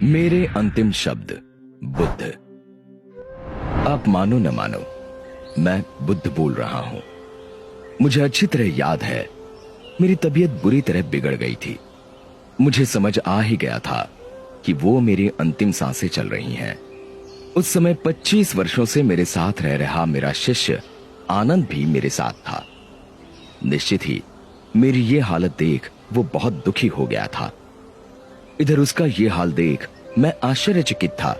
मेरे अंतिम शब्द बुद्ध। आप मानो न मानो, मैं बुद्ध बोल रहा हूं। मुझे अच्छी तरह याद है, मेरी तबीयत बुरी तरह बिगड़ गई थी। मुझे समझ आ ही गया था कि वो मेरी अंतिम सांसें चल रही हैं। उस समय 25 वर्षों से मेरे साथ रह रहा मेरा शिष्य आनंद भी मेरे साथ था। निश्चित ही मेरी ये हालत देख वो बहुत दुखी हो गया था। इधर उसका ये हाल देख मैं आश्चर्यचकित था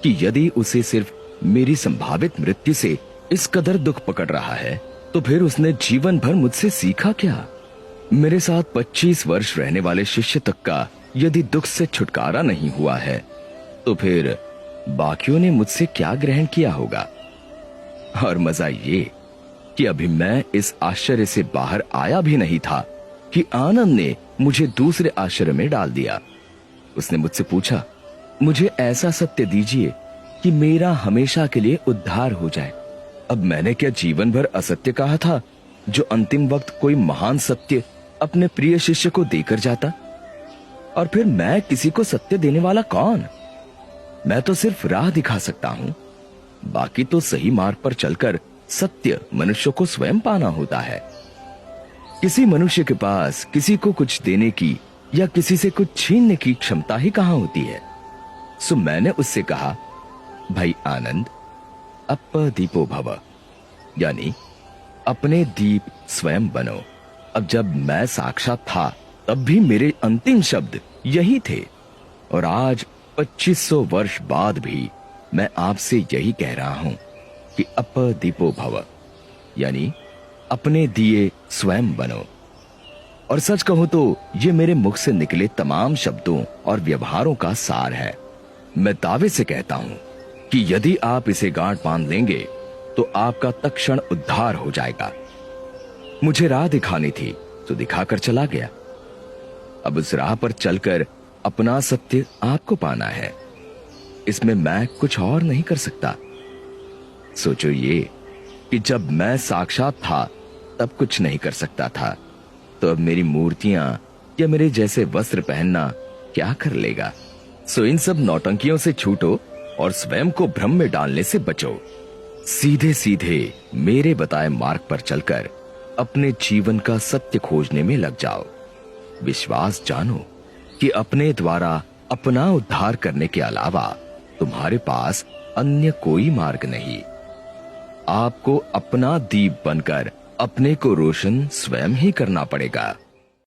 कि यदि उसे सिर्फ मेरी संभावित मृत्यु से इस कदर दुख पकड़ रहा है, तो फिर उसने जीवन भर मुझसे सीखा क्या? मेरे साथ 25 वर्ष रहने वाले शिष्य तक का यदि दुख से छुटकारा नहीं हुआ है, तो फिर बाकियों ने मुझसे क्या ग्रहण किया होगा? और मजा ये कि अभी मैं इस आश्चर्य से बाहर आया भी नहीं था कि आनंद ने मुझे दूसरे आश्चर्य में डाल दिया। उसने मुझसे पूछा, मुझे ऐसा सत्य दीजिए कि मेरा हमेशा के लिए उद्धार हो जाए। अब मैंने क्या जीवन भर असत्य कहा था, जो अंतिम वक्त कोई महान सत्य अपने प्रिय शिष्य को देकर जाता? और फिर मैं किसी को सत्य देने वाला कौन? मैं तो सिर्फ राह दिखा सकता हूं। बाकी तो सही मार्ग पर चलकर सत्य मनुष्य को स्वयं पाना होता है। किसी मनुष्य के पास किसी को कुछ देने की या किसी से कुछ छीनने की क्षमता ही कहां होती है। सो मैंने उससे कहा, भाई आनंद, अप्पदीपो भव, यानी अपने दीप स्वयं बनो। अब जब मैं साक्षात था तब भी मेरे अंतिम शब्द यही थे, और आज 2500 वर्ष बाद भी मैं आपसे यही कह रहा हूं कि अप्पदीपो भव, यानी अपने दिए स्वयं बनो। और सच कहूं तो ये मेरे मुख से निकले तमाम शब्दों और व्यवहारों का सार है। मैं दावे से कहता हूं कि यदि आप इसे गांठ बांध लेंगे तो आपका तत्क्षण उद्धार हो जाएगा। मुझे राह दिखानी थी तो दिखाकर चला गया। अब उस राह पर चलकर अपना सत्य आपको पाना है। इसमें मैं कुछ और नहीं कर सकता। सोचो ये कि जब मैं साक्षात था तब कुछ नहीं कर सकता था, तो अब मेरी मूर्तियां या मेरे जैसे वस्त्र पहनना क्या कर लेगा? सो इन सब नौटंकियों से छूटो और स्वयं को भ्रम में डालने से बचो। सीधे सीधे मेरे बताए मार्ग पर चलकर अपने जीवन का सत्य खोजने में लग जाओ। विश्वास जानो कि अपने द्वारा अपना उद्धार करने के अलावा तुम्हारे पास अन्य कोई मार्ग नहीं। आपको अपना दीप बनकर अपने को रोशन स्वयं ही करना पड़ेगा।